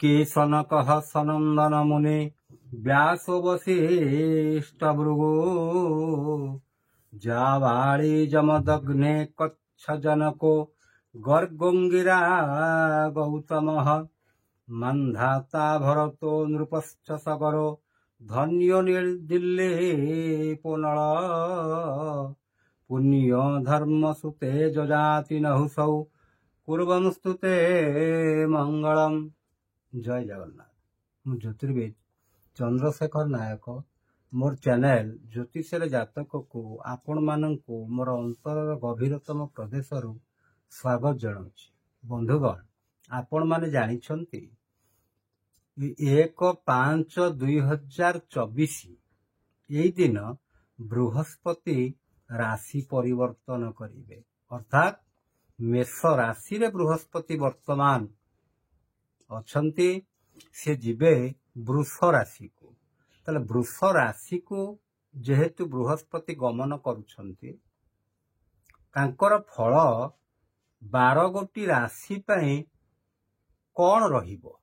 ऋषिके सनकः सनन्दन मुने व्यासो वसिष्ठभृगो जावाळी जमदग्ने कच्छ जनको गर्गोङ्गिरा गौतमः मन्धाता भरतो नृपश्च सगरो धन्यो निर्दिल्ले पुनळ पुण्य धर्म सुते जजाति नहुसौ कुर्वंस्तुते मंगलम। जय जगन्नाथ। मु ज्योतिर्विद चंद्रशेखर नायक मोर चैनल ज्योतिषर जातक को आपण मानंकु मोर अंतर गभीरतम प्रदेश स्वागत जनाऊँच। बंधुगण आपण माने जानिछंती 1/5/2024 यही दिन बृहस्पति राशि परिवर्तन करिवे, अर्थात मेष राशि रे बृहस्पति वर्तमान अछंती से जिबे वृष राशि को। तले वृष राशि को जेहेतु बृहस्पति गमन करुछंती तांकर फल 12 गोटी राशि पई कौन रहिबो,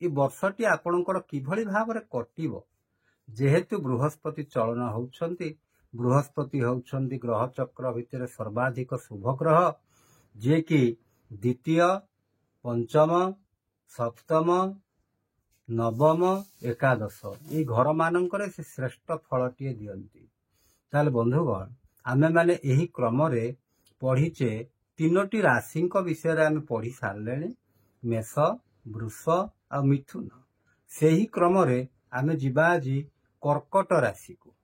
ए वर्षटी आपणकर किभली भाव रे कटिबो। जेहेतु बृहस्पति चलन होउछंती, बृहस्पति होउछंती ग्रह चक्र भितर सर्वाधिक शुभ ग्रह, जे कि द्वितीय पंचम सप्तम नवम एकादश ये घर मानकर से श्रेष्ठ फलटीए दियंती। ताले बंधुगण आमे माने एही क्रम रे पढ़ीचे 3टी राशि विषय रे आमे पढ़ी सारले, मेष वृष आ मिथुन। सेही क्रम रे आमे जिबा आज कर्कट राशि को।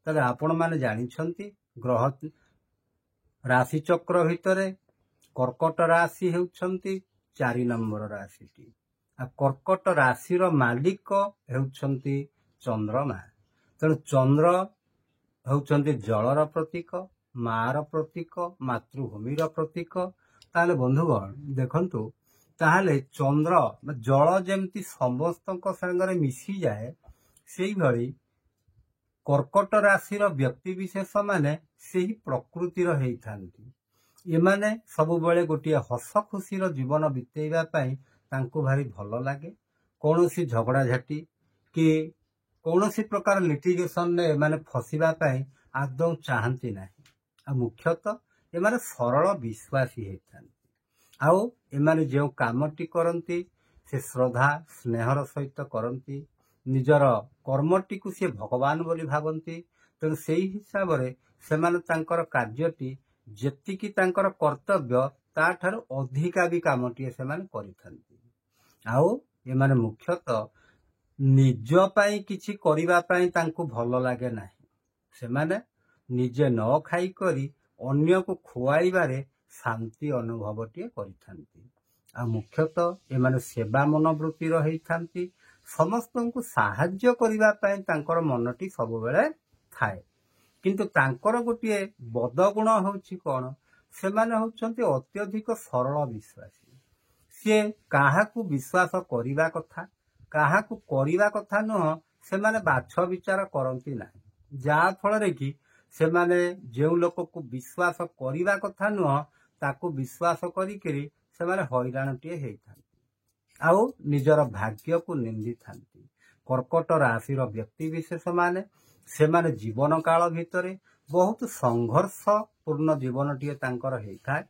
ताले आपण माने जानिछंती ग्रह राशि चक्र भितरे कर्कट राशि हेउछंती 4 नंबर राशि। आ कर्कट राशि रो मालिक हेउछंती चंद्रमा। तेणु चंद्र हेउछंती जलर प्रतीक, मार प्रतीक, मातृभूमि प्रतीक। ताले बंधुगण देखंतु ताहले चंद्र जल जेमती समस्तक संगरे मिसी जाए, सेही भली कर्कट राशि रो व्यक्ति विशेष माने सेही प्रकृतिर हेइथांती। एमाने सबु बेले गोटिए हस खुशी जीवन बितेइबा पई तांको भारी भल लागे। कौनसी झगड़ा झाटी कि कौनसी प्रकार लिटिगेशन ने एमाने फसिबा पई आदौ चाहंती नाही। आ मुख्यतः एमाने सरल विश्वासी हेइथांती। आउ एमाने जो कामटी करंती से श्रद्धा स्नेहर सहित करंती, निजर कर्मटी को से भगवान बोली भावंती। तेणु सेही हिसाब रे सेमाने तांकर कार्यटी जेतिकी तांकर कर्तव्य ताठार अधिका भी कामटी सेमाने करिथांती। आउ एमाने मुख्यतः निज पाई किछि करिबा पाई तांको भल लागे नाही। सेमाने निजे न खाई करी अन्य को खुआइबारे शांति अनुभवटी करिथांती। आ मुख्यतः एमाने सेवा मनोवृत्ति रहिथांती। समस्तंकु साहाय्य करिबा पाई तांकर मनटी सबु बेले थाए। किंतु तांकर गोटिए बदगुण होउछि कोन, सेमाने होउछंती अत्यधिक सरल विश्वासी। से काहाकू विश्वास करिबा कथा काहाकू करिबा कथा न सेमाने बाछ विचार करंती नाही। जा फल रे कि सेमाने जेउ लोक को विश्वास करिबा कथा न ताकू विश्वास करी करी सेमाने हैरानटीए हेइथांती। आउ निजर भाग्य को निंदी थांती। कर्कट राशि रो व्यक्ति विशेष माने सेमाने जीवन काल भितरे बहुत संघर्ष पूर्ण जीवनटीए तांकर हेइथाय।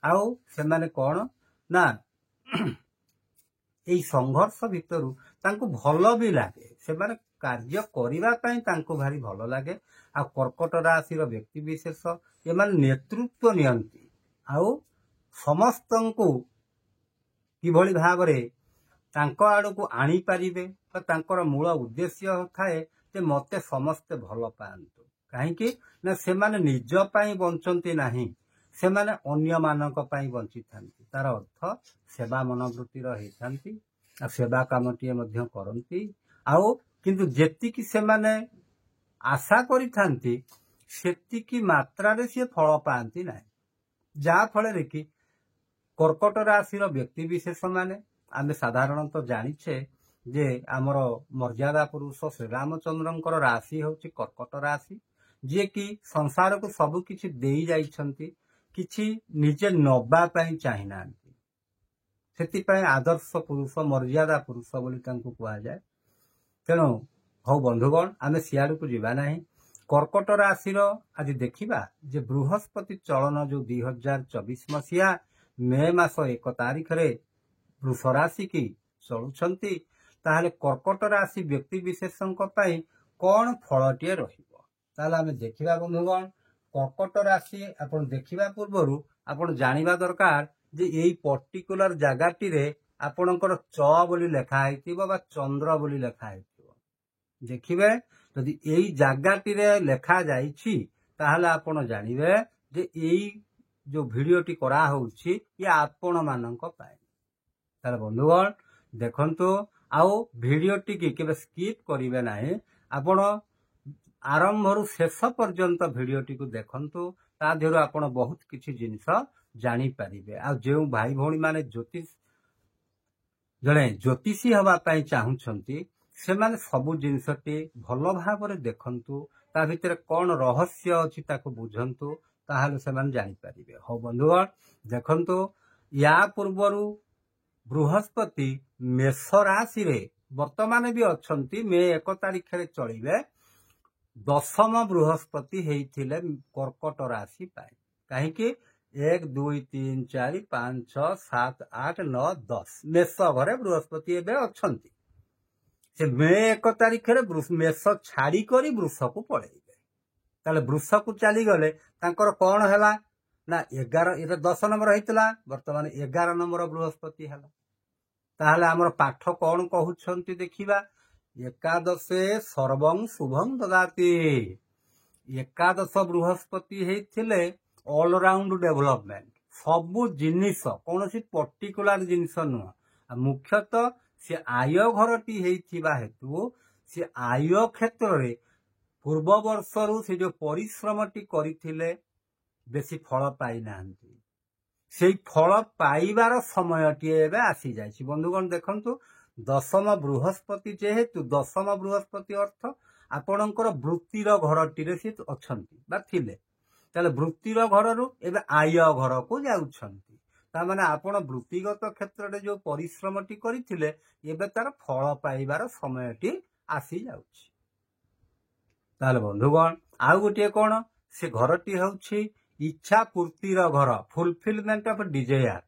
आउ सेमाने कोन ना एई संघर्ष भितरु तांको भल भी लागे, सेमाने कार्य करिबा पई तांको भारी भल लागे। आ कर्कट राशि रो व्यक्ति विशेष एमाने नेतृत्व नियंती। आउ समस्तंकु किभली भाव रे तांको आड़को आनी पारिबे। तो तांकर मूल उद्देश्य थाए जे मते समस्ते भल पाआंतु। काहेकि ना सेमाने निज पाई बंचंती नाही, सेमाने अन्य मानक पाई बंची थांती। तार अर्थ सेवा मनोवृत्ति रहिथांती। आ सेवा कामटीए मध्य करंती। आउ किंतु जेतिकी सेमाने आशा करिथांती सेतिकी मात्रा रे से फल पाआंती नाही। जा फल रे कि कर्कट राशि रो व्यक्ति विशेष माने आमे साधारणतः जानिछे जे आमर मर्यादा पुरुष श्री रामचंद्रंकर राशि होछि कर्कट राशि, जे कि संसार को सबु किछि देई जाइछंती, किछि निजे नबा पई चाहि नांती। ସେଥିପାଇଁ ଆଦର୍ଶ ପୁରୁଷ ମର୍ଯ୍ୟାଦା ପୁରୁଷ ବୋଲି ତାଙ୍କୁ କୁହାଯାଏ। ତେଣୁ ହଉ ବନ୍ଧୁଗଣ, ଆମେ ସିଆଡ଼କୁ ଯିବା ନାହିଁ। କର୍କଟ ରାଶିର ଆଜି ଦେଖିବା ଯେ ବୃହସ୍ପତି ଚଳନ ଯୋଉ 2024 ମସିହା ମେ ମାସ 1 ତାରିଖରେ ବୃଷ ରାଶି କି ଚଳୁଛନ୍ତି, ତାହେଲେ କର୍କଟ ରାଶି ବ୍ୟକ୍ତି ବିଶେଷଙ୍କ ପାଇଁ କଣ ଫଳଟିଏ ରହିବ ତାହେଲେ ଆମେ ଦେଖିବା ବନ୍ଧୁଗଣ। କର୍କଟ ରାଶି ଆପଣ ଦେଖିବା ପୂର୍ବରୁ ଆପଣ ଜାଣିବା ଦରକାର ଯେ ଏଇ ପର୍ଟିକୁଲାର ଜାଗାଟିରେ ଆପଣଙ୍କର ଚ ବୋଲି ଲେଖା ହେଇଥିବ ବା ଚନ୍ଦ୍ର ବୋଲି ଲେଖା ହେଇଥିବ। ଦେଖିବେ ଯଦି ଏଇ ଜାଗାଟିରେ ଲେଖା ଯାଇଛି ତାହେଲେ ଆପଣ ଜାଣିବେ ଯେ ଏଇ ଯୋଉ ଭିଡିଓଟି କରାହଉଛି ଇଏ ଆପଣ ମାନଙ୍କ ପାଇଁ। ତାହେଲେ ବନ୍ଧୁଗଣ ଦେଖନ୍ତୁ, ଆଉ ଭିଡିଓଟିକି କେବେ ସ୍କିପ୍ କରିବେ ନାହିଁ। ଆପଣ ଆରମ୍ଭରୁ ଶେଷ ପର୍ଯ୍ୟନ୍ତ ଭିଡିଓଟିକୁ ଦେଖନ୍ତୁ, ତା ଦେହରୁ ଆପଣ ବହୁତ କିଛି ଜିନିଷ ଜାଣିପାରିବେ। ଆଉ ଯେଉଁ ଭାଇ ଭଉଣୀ ମାନେ ଜଣେ ଜ୍ୟୋତିଷୀ ହେବା ପାଇଁ ଚାହୁଁଛନ୍ତି ସେମାନେ ସବୁ ଜିନିଷଟି ଭଲ ଭାବରେ ଦେଖନ୍ତୁ, ତା ଭିତରେ କଣ ରହସ୍ୟ ଅଛି ତାକୁ ବୁଝନ୍ତୁ, ତାହେଲେ ସେମାନେ ଜାଣିପାରିବେ। ହଉ ବନ୍ଧୁଗଣ ଦେଖନ୍ତୁ, ୟା ପୂର୍ବରୁ ବୃହସ୍ପତି ମେଷ ରାଶିରେ ବର୍ତ୍ତମାନ ବି ଅଛନ୍ତି, ମେ 1 ତାରିଖରେ ଚଳିବେ। ଦଶମ ବୃହସ୍ପତି ହେଇଥିଲେ କର୍କଟ ରାଶି ପାଇଁ। କାହିଁକି 1 2 3 4 5 6 7 8 9 10 ମେଷ ଘରେ ବୃହସ୍ପତି ଏବେ ଅଛନ୍ତି। ସେ ମେ 1 ତାରିଖରେ ମେଷ ଛାଡିକରି ବୃଷକୁ ପଳେଇବେ। ତାହେଲେ ବୃଷକୁ ଚାଲିଗଲେ ତାଙ୍କର କଣ ହେଲା ନା 11, ଏଟା 10 ନମ୍ବର ହେଇଥିଲା, ବର୍ତ୍ତମାନ 11 ନମ୍ବର ବୃହସ୍ପତି ହେଲା। ତାହେଲେ ଆମର ପାଠ କଣ କହୁଛନ୍ତି ଦେଖିବା। ଏକାଦଶେ ସର୍ବଂ ଶୁଭଂ ଦଦାତି। ଏକାଦଶ ବୃହସ୍ପତି ହେଇଥିଲେ ଅଲରାଉଣ୍ଡ ଡେଭଲପମେଣ୍ଟ, ସବୁ ଜିନିଷ, କୌଣସି ପର୍ଟିକୁଲାର ଜିନିଷ ନୁହଁ। ମୁଖ୍ୟତଃ ସେ ଆୟ ଘରଟି ହେଇଥିବା ହେତୁ ସେ ଆୟ କ୍ଷେତ୍ରରେ ପୂର୍ବ ବର୍ଷରୁ ସେ ଯୋଉ ପରିଶ୍ରମଟି କରିଥିଲେ ବେଶୀ ଫଳ ପାଇନାହାନ୍ତି। ସେଇ ଫଳ ପାଇବାର ସମୟଟିଏ ଏବେ ଆସିଯାଇଛି। ବନ୍ଧୁଗଣ ଦେଖନ୍ତୁ, ଦଶମ ବୃହସ୍ପତି ଯେହେତୁ, ଦଶମ ବୃହସ୍ପତି ଅର୍ଥ ଆପଣଙ୍କର ବୃତ୍ତିର ଘରଟିରେ ସେ ଅଛନ୍ତି ବା ଥିଲେ। ତାହେଲେ ବୃତ୍ତିର ଘରରୁ ଏବେ ଆୟ ଘରକୁ ଯାଉଛନ୍ତି। ତାମାନେ ଆପଣ ବୃତ୍ତିଗତ କ୍ଷେତ୍ରରେ ଯୋଉ ପରିଶ୍ରମଟି କରିଥିଲେ ଏବେ ତାର ଫଳ ପାଇବାର ସମୟଟି ଆସିଯାଉଛି। ତାହେଲେ ବନ୍ଧୁଗଣ ଆଉ ଗୋଟିଏ କଣ, ସେ ଘରଟି ହେଉଛି ଇଚ୍ଛା ପୂର୍ତ୍ତିର ଘର, ଫୁଲଫିଲମେଣ୍ଟ ଅଫ ଡିଜାୟାର।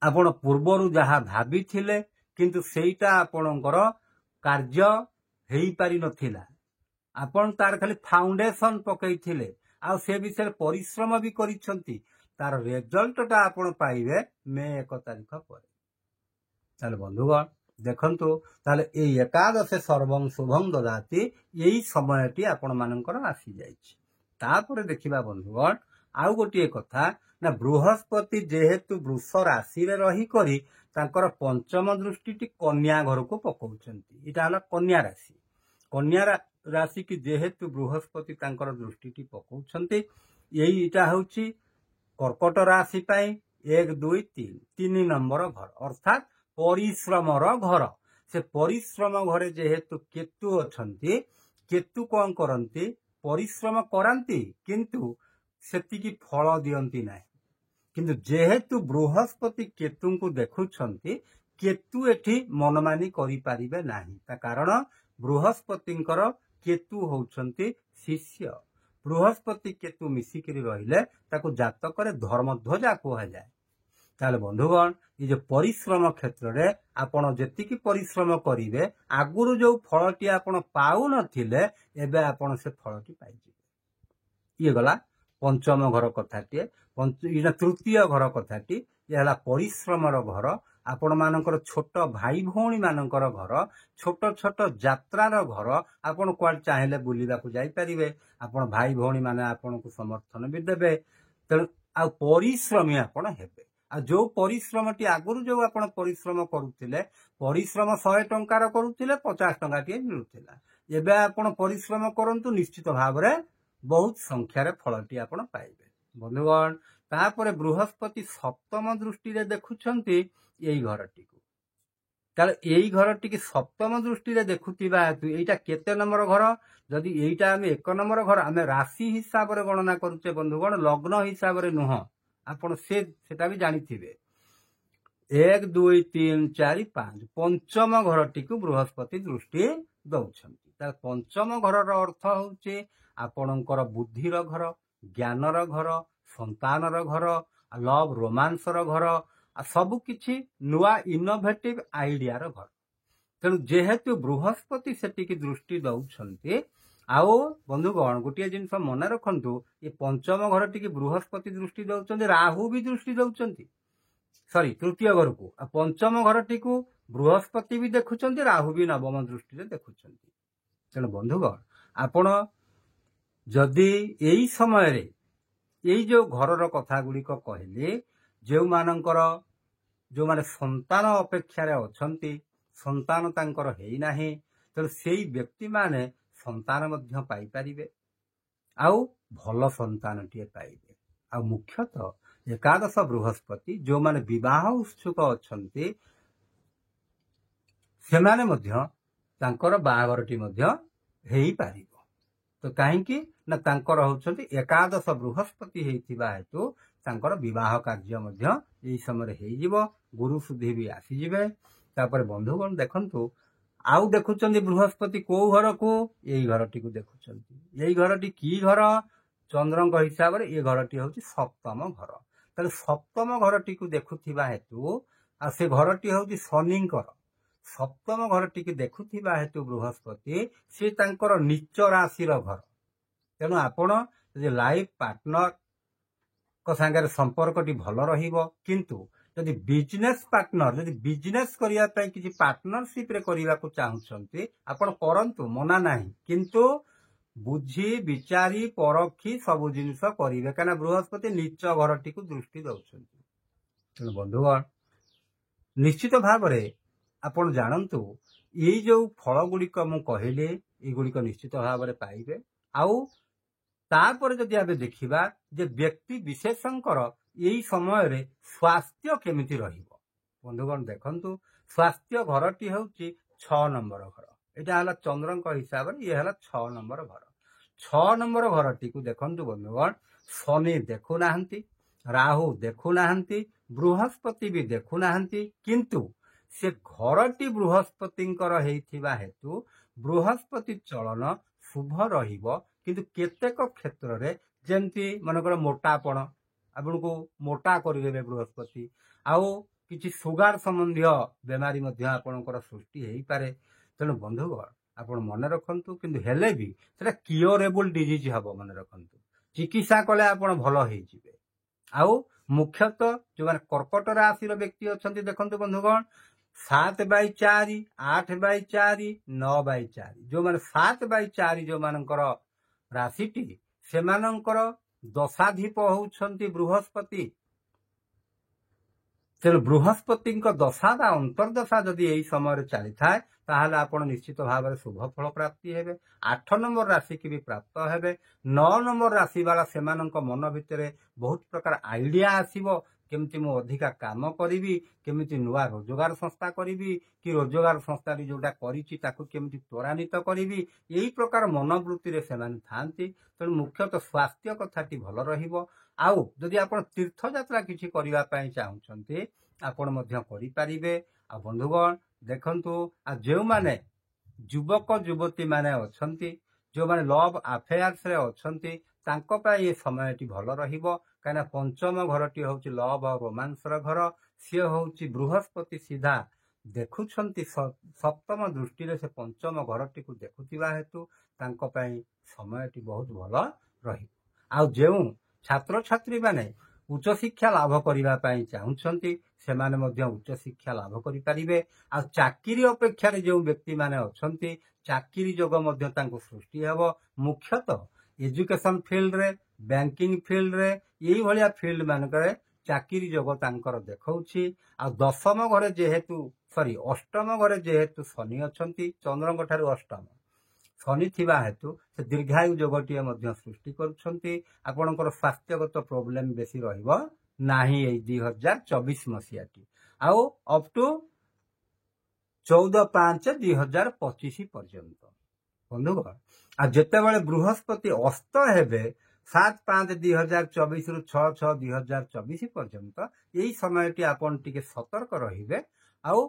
ଆପଣ ପୂର୍ବରୁ ଯାହା ଭାବିଥିଲେ କିନ୍ତୁ ସେଇଟା ଆପଣଙ୍କର କାର୍ଯ୍ୟ ହେଇପାରି ନଥିଲା, ଆପଣ ତାର ଖାଲି ଫାଉଣ୍ଡେସନ ପକେଇଥିଲେ ଆଉ ସେ ବିଷୟରେ ପରିଶ୍ରମ ବି କରିଛନ୍ତି, ତାର ରେଜଲ୍ଟଟା ଆପଣ ପାଇବେ ମେ 1 ତାରିଖ ପରେ। ତାହେଲେ ବନ୍ଧୁଗଣ ଦେଖନ୍ତୁ, ତାହେଲେ ଏଇ ଏକାଦଶ ସର୍ବଂ ଶୁଭଂ ଦଦାତି ଏଇ ସମୟଟି ଆପଣ ମାନଙ୍କର ଆସିଯାଇଛି। ତାପରେ ଦେଖିବା ବନ୍ଧୁଗଣ ଆଉ ଗୋଟିଏ କଥା, ନା ବୃହସ୍ପତି ଯେହେତୁ ବୃଷ ରାଶିରେ ରହିକରି ତାଙ୍କର ପଞ୍ଚମ ଦୃଷ୍ଟିଟି କନ୍ୟା ଘରକୁ ପକଉଛନ୍ତି। ଏଇଟା ହେଲା କନ୍ୟା ରାଶି। କନ୍ୟା ରାଶି କି ଯେହେତୁ ବୃହସ୍ପତି ତାଙ୍କର ଦୃଷ୍ଟିଟି ପକଉଛନ୍ତି, ଏଇଟା ହଉଛି କର୍କଟ ରାଶି ପାଇଁ 1 2 3 3 ନମ୍ବର ଘର, ଅର୍ଥାତ୍ ପରିଶ୍ରମର ଘର। ସେ ପରିଶ୍ରମ ଘରେ ଯେହେତୁ କେତୁ ଅଛନ୍ତି, କେତୁ କଣ କରନ୍ତି, ପରିଶ୍ରମ କରାନ୍ତି କିନ୍ତୁ ସେତିକି ଫଳ ଦିଅନ୍ତି ନାହିଁ। କିନ୍ତୁ ଯେହେତୁ ବୃହସ୍ପତି କେତୁଙ୍କୁ ଦେଖୁଛନ୍ତି, କେତୁ ଏଠି ମନମାନି କରିପାରିବେ ନାହିଁ। ତା କାରଣ ବୃହସ୍ପତିଙ୍କର କେତୁ ହଉଛନ୍ତି ଶିଷ୍ୟ। ବୃହସ୍ପତି କେତୁ ମିଶିକିରି ରହିଲେ ତାକୁ ଜାତକରେ ଧର୍ମଧ୍ୱଜା କୁହାଯାଏ। ତାହେଲେ ବନ୍ଧୁଗଣ ଏ ଯୋଉ ପରିଶ୍ରମ କ୍ଷେତ୍ରରେ ଆପଣ ଯେତିକି ପରିଶ୍ରମ କରିବେ, ଆଗରୁ ଯୋଉ ଫଳଟି ଆପଣ ପାଉନଥିଲେ ଏବେ ଆପଣ ସେ ଫଳଟି ପାଇଯିବେ। ଇଏ ଗଲା ପଞ୍ଚମ ଘର କଥାଟିଏ। ଏଇଟା ତୃତୀୟ ଘର କଥାଟି, ଇଏ ହେଲା ପରିଶ୍ରମର ଘର। ଆପଣ ମାନଙ୍କର ଛୋଟ ଭାଇ ଭଉଣୀ ମାନଙ୍କର ଘର, ଛୋଟ ଛୋଟ ଯାତ୍ରାର ଘର। ଆପଣ କୁଆଡେ ଚାହିଁଲେ ବୁଲିବାକୁ ଯାଇପାରିବେ, ଆପଣ ଭାଇ ଭଉଣୀ ମାନେ ଆପଣଙ୍କୁ ସମର୍ଥନ ବି ଦେବେ। ତେଣୁ ଆଉ ପରିଶ୍ରମୀ ଆପଣ ହେବେ। ଆଉ ଯୋଉ ପରିଶ୍ରମଟି ଆଗରୁ ଯୋଉ ଆପଣ ପରିଶ୍ରମ କରୁଥିଲେ, ପରିଶ୍ରମ 100 ଟଙ୍କାର କରୁଥିଲେ 50 ଟଙ୍କାଟିଏ ମିଳୁଥିଲା। ଏବେ ଆପଣ ପରିଶ୍ରମ କରନ୍ତୁ, ନିଶ୍ଚିତ ଭାବରେ ବହୁତ ସଂଖ୍ୟାରେ ଫଳଟି ଆପଣ ପାଇବେ। ବନ୍ଧୁଗଣ ତାପରେ ବୃହସ୍ପତି ସପ୍ତମ ଦୃଷ୍ଟିରେ ଦେଖୁଛନ୍ତି ଏଇ ଘରଟିକୁ। ତାହେଲେ ଏଇ ଘରଟିକି ସପ୍ତମ ଦୃଷ୍ଟିରେ ଦେଖୁଥିବା ହେତୁ ଏଇଟା କେତେ ନମ୍ବର ଘର, ଯଦି ଏଇଟା ଆମେ 1 ନମ୍ବର ଘର, ଆମେ ରାଶି ହିସାବରେ ଗଣନା କରୁଛେ ବନ୍ଧୁଗଣ, ଲଗ୍ନ ହିସାବରେ ନୁହଁ। ଆପଣ ସେଟା ବି ଜାଣିଥିବେ। 1 2 3 4 5 पंचम घरटी को बृहस्पति दृष्टि दौरान। तार पंचम घर अर्थ हूँ आपणकर बुद्धिर घर, ज्ञानर घर, संतानर घर, लव रोमांसर घर, सबकि नुआ इनोवेटिव आइडियार घर। तेणु जेहेतु बृहस्पति सेटिकी दृष्टि दौरान आओ बंधुगण गोटे जिनस मन रखु ये पंचम घर टी बृहस्पति दृष्टि दौरान, राहु भी दृष्टि दौरान सॉरी तृतीय घर को, पंचम घर टी बृहस्पति भी देखुं, राहु भी नवम दृष्टि देखुं। तेणु बंधुगण आपण जदि यही समय रे यही जो घर कथा गुड़िक कहले जो मानकर जो माने संतान अपेक्षा अच्छी संतान तांकर है नाही, तेणु से व्यक्ति माने संतान मध्य पाई परिबे आउ भल संतान टीए पाइबे। आ मुख्यतः एकादश बृहस्पति जो माने विवाह उत्सुक अच्छन्ति से माने मध्य तांकर बाहागरटी मध्य हेई पारिबो। तो कहीं ना तांकर होउछन्ति एकादश बृहस्पति हेइथिबा हेतु तांकर विवाह कार्य मध्य एई समय हेई जिवो, गुरु सुधी भी आसी जिवे। तापर बंधुगण देखंतु आउ देखुचंदी बृहस्पति को घर को, यही घरटी को देखुचंदी। यही घरटी की घर चंद्रंक हिसाब रे ये घरटी होची सप्तम घर। ताले सप्तम घरटी को देखुथिबा हेतु आ से घरटी होची शनिंकर सप्तम घरटी को देखुथिबा हेतु बृहस्पति से तांकर नीच राशिर घर। तेणु आपण जे लाइफ पार्टनर को संगे संपर्कटी भल रहिबो, किंतु यदि बिजनेस पार्टनर यदि बिजनेस करिया पई किछि पार्टनरशिप रे करिया को चाहुछन्ती आपण करंतु, मना नाही, किंतु बुझी विचारी परखी सब जिनिस करिवे, काना बृहस्पति नीच घरटी को दृष्टि दउछन्ती। तेणु बंधुगण निश्चित भाव रे आपण जानंतु ये जो फल गुड़िक मु कहले ये गुड़िक निश्चित भाव रे पाइबे। आउ तापर जदि आबे देखिबा जे व्यक्ति विशेषंकर यही समय रे स्वास्थ्य केमिति रहिबो। बंधुगण देखंतु स्वास्थ्य घरटी होउची 6 नंबर घर। एटा हला चंद्रंक हिसाब रे ये हला 6 नंबर घर। 6 नंबर घरटी को देखंतु बंधुगण शनि देखु नाहंती, राहु देखु नाहंती, बृहस्पति भी देखु नाहंती, किंतु से घरटी बृहस्पतिंकर हेइथिबा हेतु बृहस्पति चलन शुभ रहिबो। किंतु केतेक क्षेत्र रे जेंति मनकर मोटापण आपको मोटा करदेवे बृहस्पति, आउ किछि सुगार संबंधी बेमारी मध्य आपणकर सृष्टि हेई पारे। तेणु बंधुगण आपण मन रखंतु, किंतु हेले भी सेटा क्योरेबल डिजीज हबो, मन रखंतु, चिकित्सा कले आपण भल हेई जिवे। आउ मुख्यतः जो माने कर्कट राशि व्यक्ति अछंती देखंतु बंधुगण 7/4 8/4 9/4 जो माने 7/4 जो मानकर राशिटी से मानकर दशाधिप होउछंती बृहस्पति। तेणु बृहस्पति दशा बा अंतर्दशा जदि यही समय चली थाए ताहले आपण निश्चित भाव शुभ फल प्राप्ति हेबे। 8 नंबर राशि की भी प्राप्त हेबे। 9 नंबर राशि वाला सेमानंक मन भितरे बहुत प्रकार आइडिया आसीबो, केमती मु अधिका काम करिवि, केमती नुआ रोजगार संस्था करिवि, कि रोजगार संस्था जोटा करिछि ताकु केमती त्वरान्वित करिवि, यही प्रकार मनोवृत्ति रे सेमाने थांती। तेणु मुख्यतः स्वास्थ्य कथाटी भल रहिबो। आउ जदि आपण तीर्थ यात्रा किछि करिवा पई चाहुछन्ती आपण मध्य करि परिबे। आ बंधुगण देखंतु आ जेउ माने युवक युवती माने अछंती, जो माने लव अफेयर्स रे अछंती, तांको पई ये समयटी भल रहिबो। काना पंचम घरटी होउची लव और रोमांसर घर, से होउची बृहस्पति सीधा देखुछंती सप्तम दृष्टि रे से पंचम घरटी को देखुथिबा हेतु तांको पई समयटी बहुत भल रहिबो। आ जेउ छात्र छात्री माने उच्च शिक्षा लाभ करिबा पई चाहुछंती सेमाने मध्य उच्च शिक्षा लाभ करि परिबे। आ चाकरी अपेक्षा रे जो व्यक्ति माने अछंती चाकरी जोग मध्य तांको सृष्टि हेबो। मुख्यतः एजुकेशन फील्ड रे, बैंकिंग फील्ड रे, यही भलिया फील्ड मानकरे चाकरी जोग तांकर देखौछि। आ दशम घरे जेहेतु अष्टम घरे जेहेतु शनि अछंती चंद्रंक ठारू अष्टम शनि थिबा हेतु से दीर्घायु जोगटीए मध्य सृष्टि करुछंती। आपणकर स्वास्थ्यगत प्रोब्लेम बेसी रहिबो नाही एई 2024 मसियाटी आउ अप टू 14/5/2025 पर्यंत। बंधुगण आ जेतेबेले बृहस्पति अस्त हेबे 7/5/2024 ରୁ 6/6/2024 पर्यंत यही समयटी आपण टिके सतर्क रहिबे आउ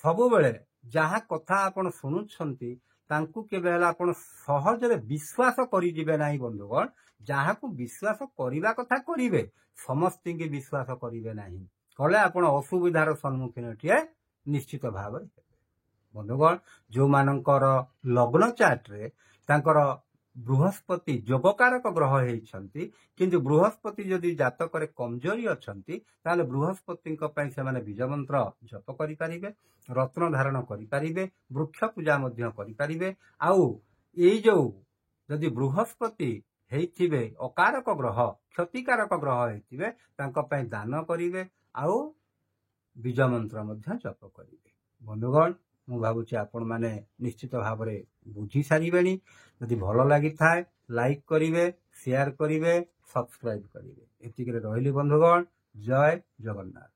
सबुबेले जहाँ कथा आपण सुनुछंती तांकु केबे हला आपण सहजरे विश्वास करि जिबे नाही बंधुगण जहाँ को विश्वास करिबा कथा करिवे समस्त के विश्वास करिवे नाही कले आपण असुविधार सम्मुखीन टिए निश्चित भाव बंधुगण जो मानकर लग्न चार्ट रे तांकर बृहस्पति जोगकारक ग्रह होइछंती किंतु बृहस्पति जदि जातक रे कमजोरी अछंती ताले बृहस्पति से माने बीज मंत्र जप करि परिबे रत्न धारण करि परिबे वृक्ष पूजा मध्य करि परिबे आउ एई जो जदि बृहस्पति हेइथिबे अकारक ग्रह क्षतिकारक ग्रह हेइथिबे तांको पय दान करिवे आउ बीज मंत्र मध्य जप करिवे बंधुगण मु भावुची आपण माने निश्चित भाव रे बुझी सारिबेनी जदि भल लगी थाए लाइक करिवे शेयर करिवे सब्सक्राइब करिवे एतिके रहिली बंधुगण जय जगन्नाथ।